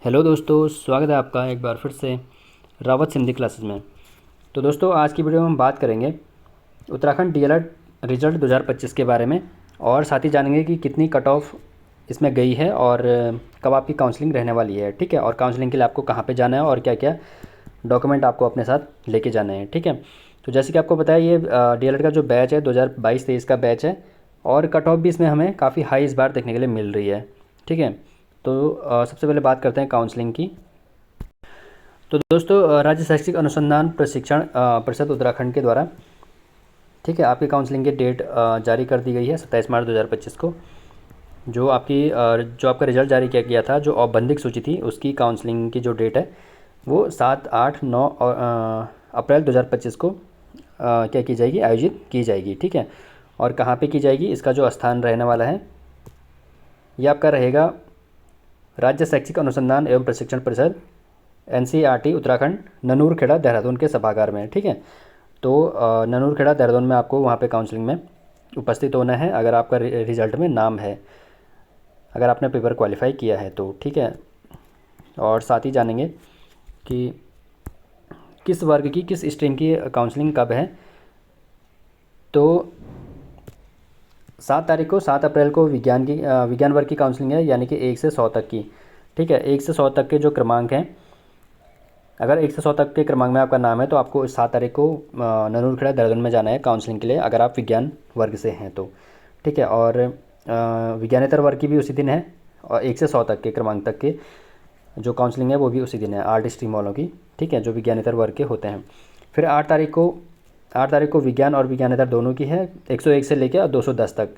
Hello दोस्तों, स्वागत है आपका एक बार फिर से रावत सिंधी क्लासेस में। तो दोस्तों, आज की वीडियो में हम बात करेंगे उत्तराखंड डीएलएड रिजल्ट 2025 के बारे में, और साथ ही जानेंगे कि कितनी कट ऑफ इसमें गई है और कब आपकी काउंसलिंग रहने वाली है। ठीक है, और काउंसलिंग के लिए आपको कहाँ पे जाना है और क्या क्या डॉक्यूमेंट आपको अपने साथ लेके जाने हैं। ठीक है, तो जैसे कि आपको बताया, ये डीएलएड का जो बैच है 2022-23 का बैच है, और कट ऑफ भी इसमें हमें काफ़ी हाई इस बार देखने के लिए मिल रही है। ठीक है, तो सबसे पहले बात करते हैं काउंसलिंग की। तो दोस्तों, राज्य शैक्षिक अनुसंधान प्रशिक्षण परिषद उत्तराखंड के द्वारा, ठीक है, आपकी काउंसलिंग की डेट जारी कर दी गई है 27 मार्च 2025 को। जो आपका रिजल्ट जारी किया गया था, जो औपबंधिक सूची थी, उसकी काउंसलिंग की जो डेट है वो 7, 8, 9 और अप्रैल 2025 को क्या की जाएगी, आयोजित की जाएगी। ठीक है, और कहाँ पे की जाएगी, इसका जो स्थान रहने वाला है ये आपका रहेगा राज्य शैक्षिक अनुसंधान एवं प्रशिक्षण परिषद एनसीईआरटी उत्तराखंड, ननूरखेड़ा देहरादून के सभागार में। ठीक है, तो ननूरखेड़ा देहरादून में आपको वहाँ पे काउंसलिंग में उपस्थित होना है, अगर आपका रिजल्ट में नाम है, अगर आपने पेपर क्वालिफाई किया है तो। ठीक है, और साथ ही जानेंगे कि किस वर्ग की, किस स्ट्रीम की काउंसलिंग कब है। तो 7 अप्रैल को विज्ञान वर्ग की काउंसलिंग है, यानी कि 1 से 100 तक की। ठीक है, 1 से 100 तक के जो क्रमांक हैं, अगर 1 से 100 तक के क्रमांक में आपका नाम है तो आपको 7 तारीख को ननूरखेड़ा देहरादून में जाना है काउंसलिंग के लिए, अगर आप विज्ञान वर्ग से हैं तो। ठीक है, और विज्ञानेतर वर्ग की भी उसी दिन है, और 1 से 100 तक के क्रमांक तक के जो काउंसलिंग है वो भी उसी दिन है, आर्ट स्ट्रीम वालों की। ठीक है, जो विज्ञानेतर वर्ग के होते हैं। फिर 8 तारीख को विज्ञान और विज्ञानेतर दोनों की है, 101 से लेकर 210 तक।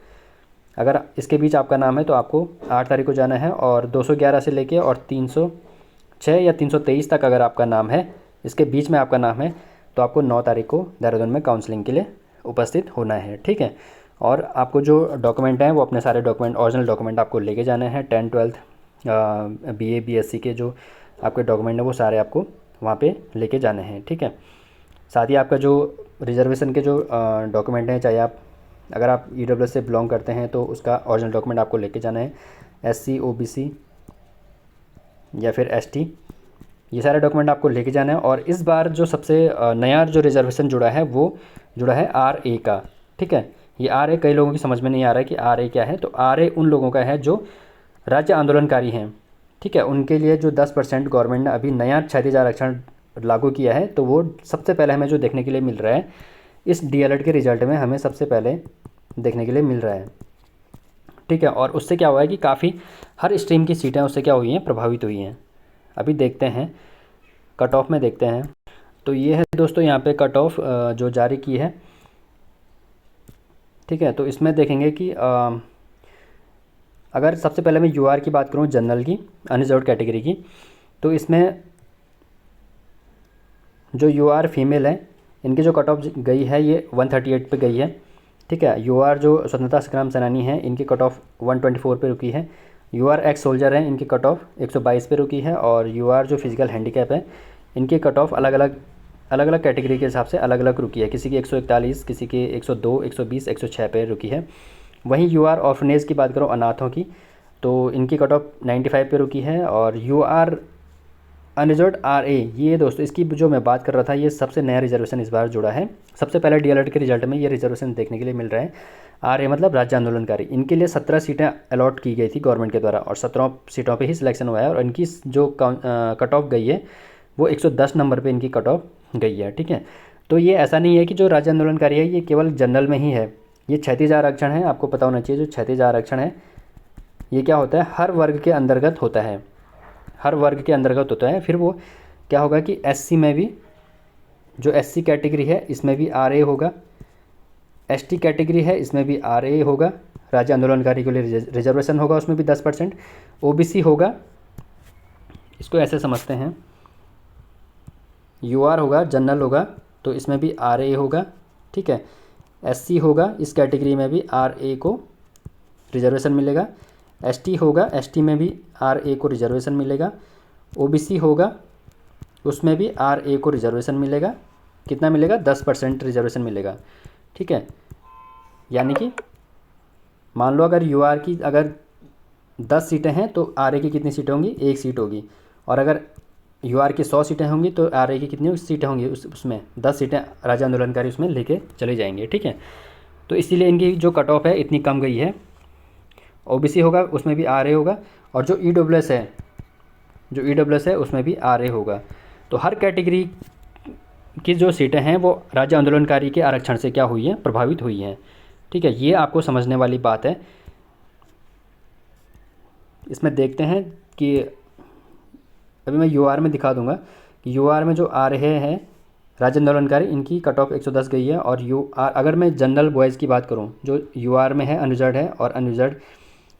अगर इसके बीच आपका नाम है तो आपको 8 तारीख को जाना है, और 211 से लेके और 306 या 323 तक अगर आपका नाम है, इसके बीच में आपका नाम है, तो आपको 9 तारीख को देहरादून में काउंसलिंग के लिए उपस्थित होना है। ठीक है, और आपको जो डॉक्यूमेंट हैं वो अपने सारे डॉक्यूमेंट, ओरिजिनल डॉक्यूमेंट आपको लेके जाने हैं। 10, 12, बीए बीएससी के जो आपके डॉक्यूमेंट हैं वो सारे आपको वहाँ पे लेके जाने हैं। ठीक है, साथ ही आपका जो रिजर्वेशन के जो डॉक्यूमेंट हैं, चाहे आप, अगर आप ईडब्ल्यूएस से बिलोंग करते हैं तो उसका ओरिजिनल डॉक्यूमेंट आपको लेके जाना है। एससी, ओबीसी या फिर एसटी, ये सारे डॉक्यूमेंट आपको लेके जाना है। और इस बार जो सबसे नया जो रिजर्वेशन जुड़ा है वो जुड़ा है आरए का। ठीक है, ये आरए कई लोगों की समझ में नहीं आ रहा है कि आरए क्या है। तो आरए उन लोगों का है जो राज्य आंदोलनकारी हैं। ठीक है, उनके लिए जो 10% गवर्नमेंट ने अभी नया क्षैतिज आरक्षण लागू किया है, तो वो सबसे पहले हमें जो देखने के लिए मिल रहा है इस डीएलएड के रिजल्ट में, हमें सबसे पहले देखने के लिए मिल रहा है। ठीक है, और उससे क्या हुआ है कि काफ़ी हर स्ट्रीम की सीटें उससे क्या हुई हैं, प्रभावित हुई हैं। अभी देखते हैं, कट ऑफ में देखते हैं। तो ये है दोस्तों यहाँ पे कट ऑफ जो जारी की है। ठीक है, तो इसमें देखेंगे कि अगर सबसे पहले मैं यूआर की बात करूँ, जनरल की, अनरिजर्व्ड कैटेगरी की, तो इसमें जो यूआर फीमेल है, इनकी जो कट ऑफ गई है ये 138 पे गई है। ठीक है, यूआर जो स्वतंत्रता संग्राम सेनानी हैं, इनकी कट ऑफ 124 पे रुकी है। यूआर एक्स सोल्जर हैं, इनकी कट ऑफ 122 पे रुकी है। और यूआर जो फिजिकल हैंडीकैप है, इनकी कट ऑफ अलग अलग कैटेगरी के हिसाब से अलग अलग रुकी है। किसी की 141, किसी की 102, 120, 106 पे रुकी है। वहीं यूआर ऑर्फनेज की बात करो, अनाथों की, तो इनकी कट ऑफ 95 पे रुकी है। और यूआर अनरिजर्व्ड आरए, ये दोस्तों इसकी जो मैं बात कर रहा था, ये सबसे नया रिजर्वेशन इस बार जुड़ा है। सबसे पहले डीएलएड के रिजल्ट में ये रिजर्वेशन देखने के लिए मिल रहा है। आरए मतलब राज्य आंदोलनकारी, इनके लिए 17 सीटें अलॉट की गई थी गवर्नमेंट के द्वारा, और 17 सीटों पे ही सिलेक्शन हुआ है। और इनकी जो कट ऑफ गई है वो 110 नंबर पे इनकी कट ऑफ गई है। ठीक है, तो ये ऐसा नहीं है कि जो राज्य आंदोलनकारी है ये केवल जनरल में ही है, ये क्षैतिज आरक्षण है। आपको पता होना चाहिए, जो क्षैतिज आरक्षण है ये क्या होता है, हर वर्ग के अंतर्गत होता है, हर वर्ग के अंतर्गत होता है। फिर वो क्या होगा कि एससी में भी, जो एससी कैटेगरी है इसमें भी आरए होगा, एसटी कैटेगरी है इसमें भी आरए होगा, राज्य आंदोलनकारी के लिए रिजर्वेशन होगा, उसमें भी 10%। ओबीसी होगा, इसको ऐसे समझते हैं, यूआर होगा, जनरल होगा, तो इसमें भी आरए होगा। ठीक है, एससी होगा, इस कैटेगरी में भी आरए को रिजर्वेशन मिलेगा। एसटी होगा, एसटी में भी आरए को रिजर्वेशन मिलेगा। ओबीसी होगा, उसमें भी आरए को रिजर्वेशन मिलेगा। कितना मिलेगा, 10% रिजर्वेशन मिलेगा। ठीक है, यानी कि मान लो अगर यूआर की अगर 10 सीटें हैं तो आरए की कितनी सीटें होंगी, 1 सीट होगी। और अगर यूआर की 100 सीटें होंगी तो आरए की कितनी सीटें होंगी, उसमें 10 सीटें राज्य आंदोलनकारी उसमें लेके चले जाएंगे। ठीक है, तो इसीलिए इनकी जो कट ऑफ है इतनी कम गई है। ओबीसी होगा उसमें भी आरए होगा, और जो ईडब्ल्यूएस है, उसमें भी आरए होगा। तो हर कैटेगरी की जो सीटें हैं वो राज्य आंदोलनकारी के आरक्षण से क्या हुई हैं, प्रभावित हुई हैं। ठीक है, ये आपको समझने वाली बात है। इसमें देखते हैं कि अभी मैं यूआर में दिखा दूंगा कि यूआर में जो आ रहे हैं राज्य आंदोलनकारी, इनकी कट ऑफ 110 गई है। और यूआर, अगर मैं जनरल बॉयज़ की बात करूं, जो यूआर में है अनरिजर्व है और अनरिजर्व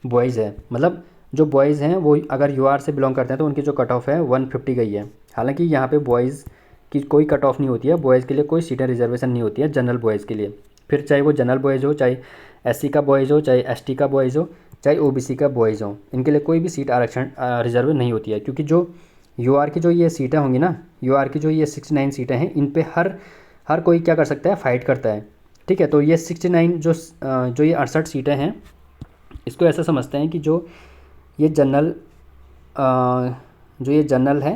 बॉयज़ है, मतलब जो बॉयज़ हैं वो अगर यूआर से बिलोंग करते हैं तो उनकी जो कट ऑफ है 150 गई है। हालांकि यहाँ पे बॉयज़ की कोई कट ऑफ नहीं होती है, बॉयज़ के लिए कोई सीटें रिजर्वेशन नहीं होती है जनरल बॉयज़ के लिए। फिर चाहे वो जनरल बॉयज़ हो, चाहे एससी का बॉयज़ हो, चाहे एसटी का बॉयज़ हो, चाहे ओबीसी का बॉयज़ हो, इनके लिए कोई भी सीट आरक्षण रिजर्व नहीं होती है। क्योंकि जो यूआर की जो ये सीटें होंगी ना, यूआर की जो ये 69 सीटें हैं, इन पे हर कोई क्या कर सकता है, फ़ाइट करता है। ठीक है, तो ये 69 जो ये 68 सीटें हैं, इसको ऐसा समझते हैं कि जो ये जनरल है,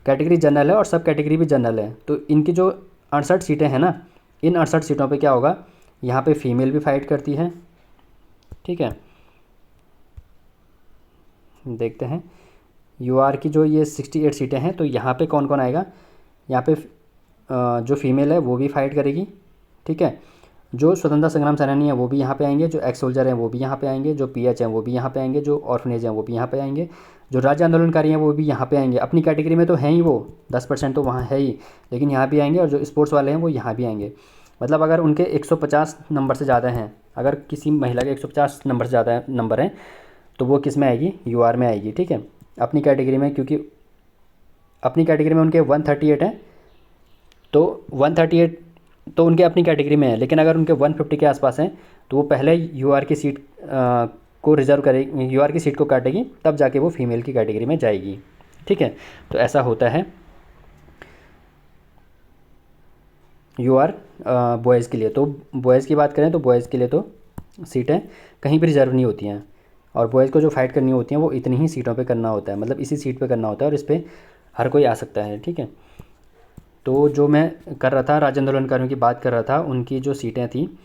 कैटेगरी जनरल है और सब कैटेगरी भी जनरल है। तो इनकी जो 68 सीटें हैं ना, इन 68 सीटों पे क्या होगा, यहाँ पे फीमेल भी फाइट करती है। ठीक है, देखते हैं यूआर की जो ये 68 सीटें हैं, तो यहाँ पे कौन कौन आएगा। यहाँ पे जो फीमेल है वो भी फाइट करेगी। ठीक है, जो स्वतंत्रता संग्राम सेनानी है वो भी यहाँ पे आएंगे, जो एक्स सोल्जर हैं वो भी यहाँ पे आएंगे, जो पीएच हैं वो भी यहाँ पे आएंगे, जो ऑर्फनेज हैं वो भी यहाँ पे आएंगे, जो राज्य आंदोलनकारी हैं वो भी यहाँ पे आएंगे। अपनी कैटेगरी में तो हैं ही वो 10% तो वहाँ है ही, लेकिन यहाँ भी आएंगे। और जो स्पोर्ट्स वाले हैं वो यहाँ भी आएंगे। मतलब अगर उनके 150 नंबर से ज़्यादा हैं, अगर किसी महिला के 150 नंबर से ज़्यादा नंबर हैं, तो वो किस में आएगी, यूआर में आएगी। ठीक है, अपनी कैटेगरी में, क्योंकि अपनी कैटेगरी में उनके 138 हैं, तो 138 तो उनके अपनी कैटेगरी में है। लेकिन अगर उनके 150 के आसपास हैं तो वो पहले यूआर की सीट को रिजर्व करेगी, यूआर की सीट को काटेगी, तब जाके वो फीमेल की कैटेगरी में जाएगी। ठीक है, तो ऐसा होता है यूआर बॉयज़ के लिए। तो बॉयज़ की बात करें तो बॉयज़ के लिए तो सीटें कहीं भी रिजर्व नहीं होती हैं, और बॉयज़ को जो फाइट करनी होती हैं वो इतनी ही सीटों पे करना होता है, मतलब इसी सीट पे करना होता है, और इस पर हर कोई आ सकता है। ठीक है, तो जो मैं कर रहा था, राज्य आंदोलनकारियों की बात कर रहा था, उनकी जो सीटें थी,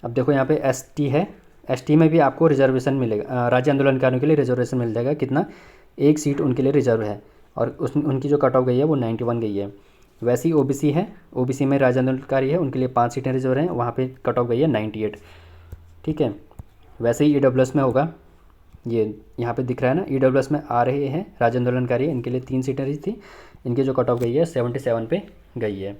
अब देखो यहाँ पे एसटी है, एसटी में भी आपको रिजर्वेशन मिलेगा। राज्य आंदोलनकारियों के लिए रिजर्वेशन मिल जाएगा, कितना, एक सीट उनके लिए रिजर्व है, और उनकी जो कट ऑफ गई है वो 91 गई है। वैसे ही ओबीसी है, ओबीसी में राज्य आंदोलनकारी है, उनके लिए 5 सीटें रिजर्व हैं, वहाँ पे कट ऑफ गई है 98। ठीक है, वैसे ही ईडब्ल्यूएस में होगा, ये यहाँ पे दिख रहा है ना, ईडब्ल्यूएस में आ रहे हैं राज्य आंदोलनकारी, इनके लिए 3 सीटें थी, इनकी जो कट ऑफ गई है 77 पे गई है।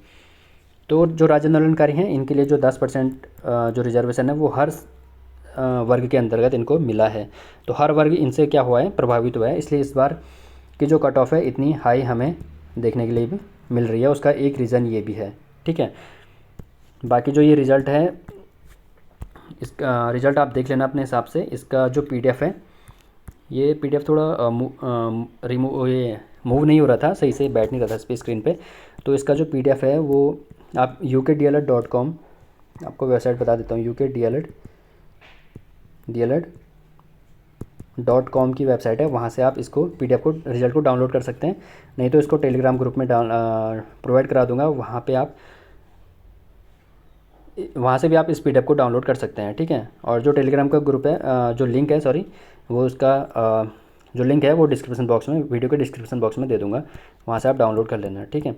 तो जो राज्य आंदोलनकारी हैं इनके लिए जो 10% जो रिजर्वेशन है वो हर वर्ग के अंतर्गत इनको मिला है। तो हर वर्ग इनसे क्या हुआ है, प्रभावित हुआ है। इसलिए इस बार की जो कट ऑफ है इतनी हाई हमें देखने के लिए भी मिल रही है। उसका एक रीज़न ये भी है। ठीक है, बाकी जो ये रिज़ल्ट है, इसका रिज़ल्ट आप देख लेना अपने हिसाब से। इसका जो पीडीएफ है, ये पीडीएफ थोड़ा ये मूव नहीं हो रहा था, सही से बैठ नहीं रहा था इस पर स्क्रीन पे। तो इसका जो पीडीएफ है वो आप ukdled.com, आपको वेबसाइट बता देता हूँ, ukdled.com की वेबसाइट है, वहाँ से आप इसको पीडीएफ को, रिजल्ट को डाउनलोड कर सकते हैं। नहीं तो इसको टेलीग्राम ग्रुप में प्रोवाइड करा दूँगा, वहाँ से भी आप इस पीडीएफ को डाउनलोड कर सकते हैं। ठीक है, और जो टेलीग्राम का ग्रुप है, जो लिंक है, सॉरी, वो उसका जो लिंक है वो डिस्क्रिप्शन बॉक्स में, वीडियो के डिस्क्रिप्शन बॉक्स में दे दूँगा, वहाँ से आप डाउनलोड कर लेना। ठीक है,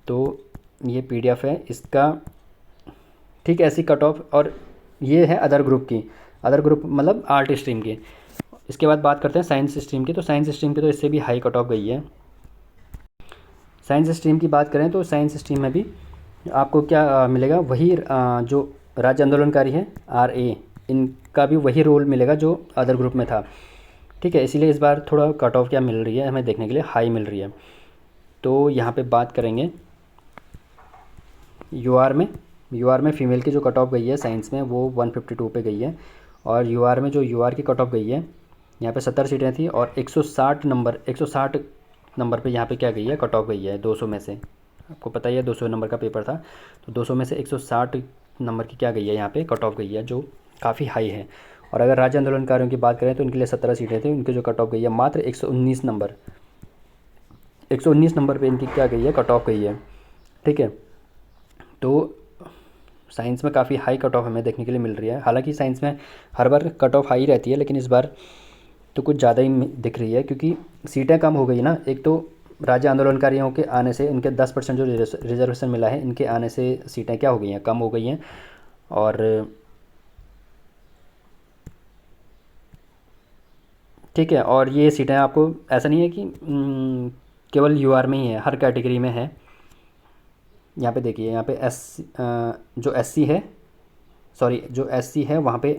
तो ये पीडीएफ है इसका। ठीक है, ऐसी कट ऑफ। और ये है अदर ग्रुप की, अदर ग्रुप मतलब आर्ट स्ट्रीम की। इसके बाद बात करते हैं साइंस स्ट्रीम की। तो साइंस स्ट्रीम की तो इससे भी हाई कट ऑफ गई है। साइंस स्ट्रीम की बात करें तो साइंस स्ट्रीम में भी आपको क्या मिलेगा, वही जो राज्य आंदोलनकारी है आरए, इनका भी वही रोल मिलेगा जो अदर ग्रुप में था। ठीक है, इसीलिए इस बार थोड़ा कट ऑफ क्या मिल रही है हमें देखने के लिए, हाई मिल रही है। तो यहाँ पे बात करेंगे यूआर में फ़ीमेल की जो कट ऑफ गई है साइंस में वो 152 पे गई है। और यूआर में जो यूआर की कट ऑफ गई है, यहाँ पे 70 सीटें थी और 160 नंबर पे यहाँ पे क्या गई है, कट ऑफ गई है 200 में से। आपको पता ही है 200 नंबर का पेपर था, तो 200 में से 160 नंबर की क्या गई है, यहाँ पे कट ऑफ गई है, जो काफ़ी हाई है। और अगर राज्य आंदोलनकारियों की बात करें तो इनके लिए 17 सीटें थी, उनकी जो कट ऑफ गई है मात्र 119 नंबर, 119 नंबर पे इनकी क्या गई है, कट ऑफ गई है। ठीक है, तो साइंस में काफ़ी हाई कट ऑफ हमें देखने के लिए मिल रही है। हालांकि साइंस में हर बार कट ऑफ हाई रहती है, लेकिन इस बार तो कुछ ज़्यादा ही दिख रही है, क्योंकि सीटें कम हो गई ना। एक तो राज्य आंदोलनकारियों के आने से इनके 10% जो रिजर्वेशन मिला है, इनके आने से सीटें क्या हो गई हैं, कम हो गई हैं। और ठीक है, और ये सीटें आपको ऐसा नहीं है कि केवल यूआर में ही है, हर कैटेगरी में है। यहाँ पे देखिए, यहाँ पे जो एससी है, सॉरी जो एससी है वहाँ पे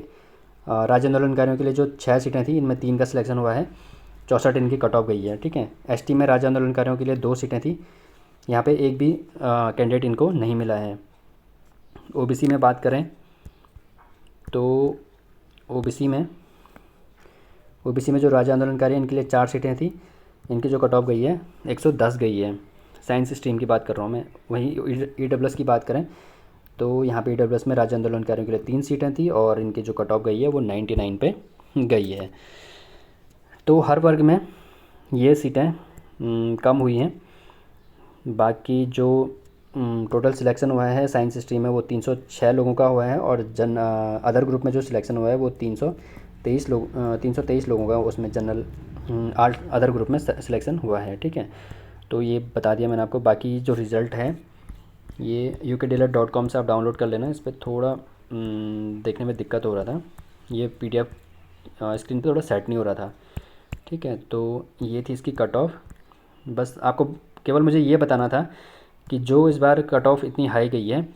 राज्य आंदोलनकारियों के लिए जो 6 सीटें थी, इनमें 3 का सिलेक्शन हुआ है, 64 इनकी कट ऑफ गई है। ठीक है, एसटी में राज्य आंदोलनकारियों के लिए 2 सीटें थी, यहाँ पे एक भी कैंडिडेट इनको नहीं मिला है। ओबीसी में बात करें तो ओबीसी में जो राज्य आंदोलनकारी हैं, इनके लिए 4 सीटें थी, इनकी जो कट ऑफ गई है 110 गई है। साइंस स्ट्रीम की बात कर रहा हूँ मैं। वहीं ईडब्ल्यूएस की बात करें तो यहाँ पे ईडब्ल्यूएस में राज्य आंदोलनकारियों के लिए 3 सीटें थी, और इनकी जो कट ऑफ गई है वो 99 पे गई है। तो हर वर्ग में ये सीटें कम हुई हैं। बाकी जो टोटल सिलेक्शन हुआ है साइंस स्ट्रीम में वो 306 लोगों का हुआ है, और अदर ग्रुप में जो सिलेक्शन हुआ है वो 323 लोगों का उसमें जनरल अदर ग्रुप में सिलेक्शन हुआ है। ठीक है, तो ये बता दिया मैंने आपको। बाकी जो रिज़ल्ट है ये ukdealer.com से आप डाउनलोड कर लेना। इस पर थोड़ा देखने में दिक्कत हो रहा था, ये PDF स्क्रीन पे थोड़ा सेट नहीं हो रहा था। ठीक है, तो ये थी इसकी कट ऑफ। बस आपको केवल मुझे ये बताना था कि जो इस बार कट ऑफ इतनी हाई गई है,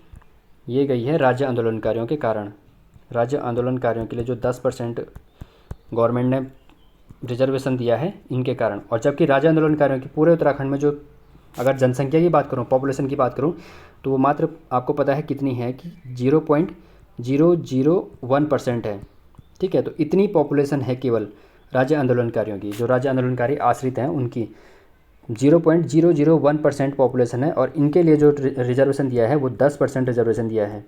ये गई है राज्य आंदोलनकारियों के कारण। राज्य आंदोलनकारियों के लिए जो 10% गवर्नमेंट ने रिजर्वेशन दिया है, इनके कारण। और जबकि राज्य आंदोलनकारियों की पूरे उत्तराखंड में जो, अगर जनसंख्या की बात करूँ, पॉपुलेशन की बात करूँ, तो वो मात्र आपको पता है कितनी है कि 0.001% है। ठीक है, तो इतनी पॉपुलेशन है केवल राज्य आंदोलनकारियों की, जो राज्य आंदोलनकारी आश्रित हैं उनकी 0.001% पॉपुलेशन है, और इनके लिए जो रिजर्वेशन दिया है वो 10% रिजर्वेशन दिया है।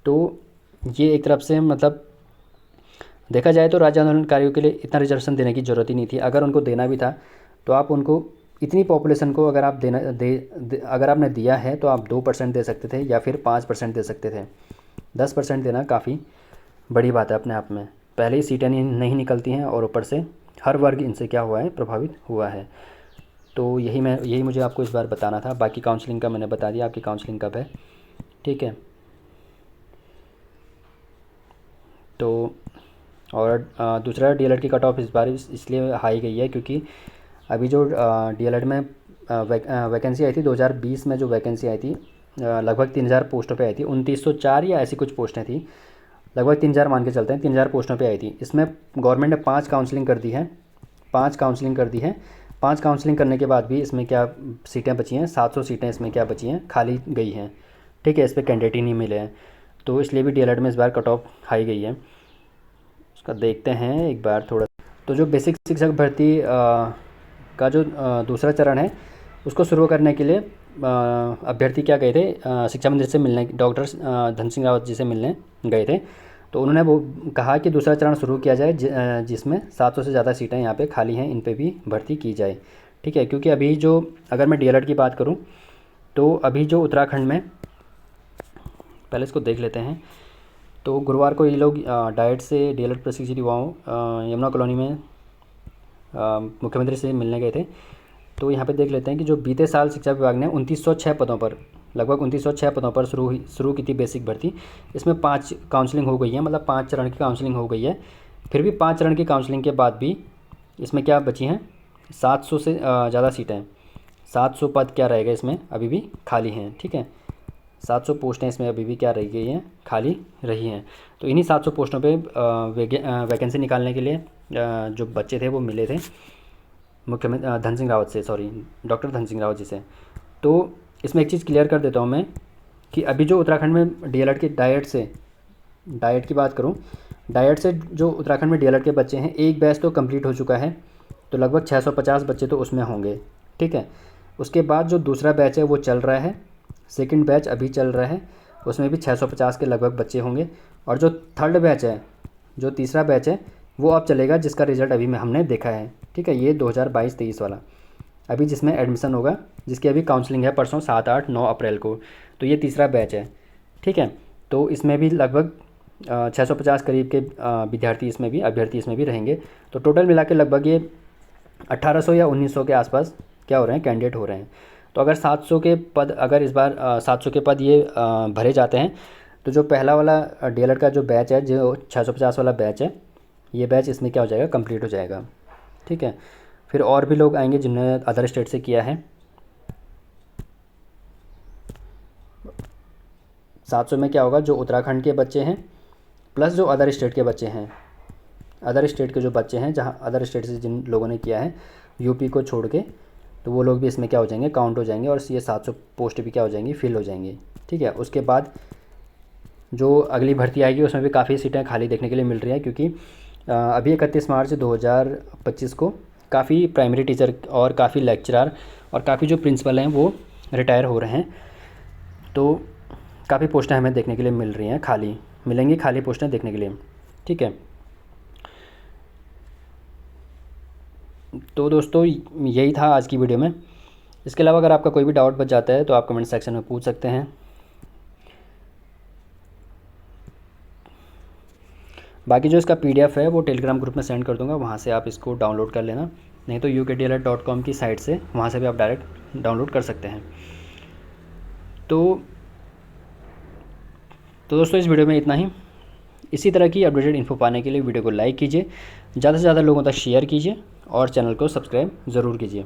तो ये एक तरफ से मतलब देखा जाए तो राज्य आंदोलनकारियों के लिए इतना रिजर्वेशन देने की ज़रूरत ही नहीं थी। अगर उनको देना भी था तो आप उनको इतनी पॉपुलेशन को अगर आप अगर आपने दिया है तो आप 2% दे सकते थे, या फिर 5% दे सकते थे। 10% देना काफ़ी बड़ी बात है अपने आप में। पहले ही सीटें नहीं निकलती हैं, और ऊपर से हर वर्ग इनसे क्या हुआ है, प्रभावित हुआ है। तो यही मुझे आपको इस बार बताना था। बाकी काउंसलिंग का मैंने बता दिया, आपकी काउंसलिंग कब है। ठीक है, तो और दूसरा डीएलएड की कट ऑफ इस बार इसलिए हाई गई है क्योंकि अभी जो डीएलएड में वैकेंसी आई थी 2020 में, जो वैकेंसी आई थी लगभग 3000 पोस्टों पे आई थी। 2904 या ऐसी कुछ पोस्टें थी, लगभग 3000 मान के चलते हैं, 3000 पोस्टों पे आई थी। इसमें गवर्नमेंट ने 5 काउंसलिंग कर दी है। 5 काउंसलिंग करने के बाद भी इसमें क्या सीटें बची हैं, 700 सीटें इसमें क्या बची हैं, खाली गई हैं। ठीक है, इस पर कैंडिडेट ही नहीं मिले हैं, तो इसलिए भी डीएलएड में इस बार कट ऑफ हाई गई है। उसका देखते हैं एक बार थोड़ा। तो जो बेसिक शिक्षक भर्ती का जो दूसरा चरण है, उसको शुरू करने के लिए अभ्यर्थी क्या गए थे, शिक्षा मंत्री से मिलने, डॉक्टर धन सिंह रावत जी से मिलने गए थे। तो उन्होंने वो कहा कि दूसरा चरण शुरू किया जाए, जिसमें 700 से ज़्यादा सीटें यहाँ पे खाली हैं, इन पे भी भर्ती की जाए। ठीक है, क्योंकि अभी जो, अगर मैं डीएलएड की बात करूँ तो अभी जो उत्तराखंड में, पहले इसको देख लेते हैं। तो गुरुवार को ये लोग डाइट से डीएलएड प्रशिक्षित युवाओं यमुना कॉलोनी में मुख्यमंत्री से मिलने गए थे। तो यहाँ पे देख लेते हैं कि जो बीते साल शिक्षा विभाग ने 2906 पदों पर, लगभग 2906 पदों पर शुरू की थी बेसिक भर्ती। इसमें 5 काउंसलिंग हो गई है, मतलब 5 चरण की काउंसलिंग हो गई है। फिर भी 5 चरण की काउंसलिंग के बाद भी इसमें क्या बची हैं, 700 से ज़्यादा सीटें, 700 पद क्या रहेगा इसमें अभी भी खाली हैं। ठीक है, 700 पोस्टें इसमें अभी भी क्या रह गई हैं, खाली रही हैं। तो इन्हीं 700 पोस्टों पे वैकेंसी निकालने के लिए जो बच्चे थे वो मिले थे मुख्यमंत्री धन सिंह रावत से, सॉरी डॉक्टर धन सिंह रावत जी से। तो इसमें एक चीज़ क्लियर कर देता हूँ मैं कि अभी जो उत्तराखंड में डीएलएड की डाइट की बात करूँ, डाइट से जो उत्तराखंड में डीएलएड के बच्चे हैं, एक बैच तो कंप्लीट हो चुका है, तो लगभग 650 बच्चे तो उसमें होंगे। ठीक है, उसके बाद जो दूसरा बैच है वो चल रहा है, सेकंड बैच अभी चल रहा है, उसमें भी 650 के लगभग बच्चे होंगे। और जो थर्ड बैच है, जो तीसरा बैच है, वो अब चलेगा, जिसका रिज़ल्ट अभी में हमने देखा है। ठीक है, ये 2022-23 वाला। अभी जिसमें एडमिशन होगा, जिसकी अभी काउंसलिंग है परसों 7, 8, 9 अप्रैल को, तो ये तीसरा बैच है। ठीक है, तो इसमें भी लगभग 650 करीब के विद्यार्थी इसमें भी, अभ्यर्थी इसमें भी रहेंगे। तो टोटल मिला के लगभग ये 1800 या 1900 के आसपास क्या हो रहे हैं, कैंडिडेट हो रहे हैं। तो अगर 700 के पद, अगर इस बार 700 के पद ये भरे जाते हैं, तो जो पहला वाला डीएलएड का जो बैच है, जो 650 वाला बैच है, ये बैच इसमें क्या हो जाएगा, कंप्लीट हो जाएगा। ठीक है, फिर और भी लोग आएंगे जिन्होंने अदर स्टेट से किया है। 700 में क्या होगा, जो उत्तराखंड के बच्चे हैं प्लस जो अदर स्टेट के बच्चे हैं, अदर स्टेट के जो बच्चे हैं, जहाँ अदर स्टेट से जिन लोगों ने किया है यूपी को छोड़ के, तो वो लोग भी इसमें क्या हो जाएंगे, काउंट हो जाएंगे, और ये 700 पोस्ट भी क्या हो जाएंगी, फिल हो जाएंगी। ठीक है, उसके बाद जो अगली भर्ती आएगी उसमें भी काफ़ी सीटें खाली देखने के लिए मिल रही हैं, क्योंकि अभी 31 मार्च 2025 को काफ़ी प्राइमरी टीचर और काफ़ी लेक्चरर और काफ़ी जो प्रिंसिपल हैं वो रिटायर हो रहे हैं। तो काफ़ी पोस्टें हमें देखने के लिए मिल रही हैं, खाली मिलेंगी, खाली पोस्टें देखने के लिए। ठीक है, तो दोस्तों यही था आज की वीडियो में। इसके अलावा अगर आपका कोई भी डाउट बच जाता है तो आप कमेंट सेक्शन में पूछ सकते हैं। बाकी जो इसका PDF है वो टेलीग्राम ग्रुप में सेंड कर दूंगा, वहाँ से आप इसको डाउनलोड कर लेना, नहीं तो ukdlr.com की साइट से वहाँ से भी आप डायरेक्ट डाउनलोड कर सकते हैं। तो दोस्तों इस वीडियो में इतना ही। इसी तरह की अपडेटेड इन्फो पाने के लिए वीडियो को लाइक कीजिए, ज़्यादा से ज़्यादा लोगों तक शेयर कीजिए और चैनल को सब्सक्राइब ज़रूर कीजिए।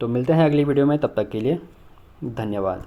तो मिलते हैं अगली वीडियो में, तब तक के लिए धन्यवाद।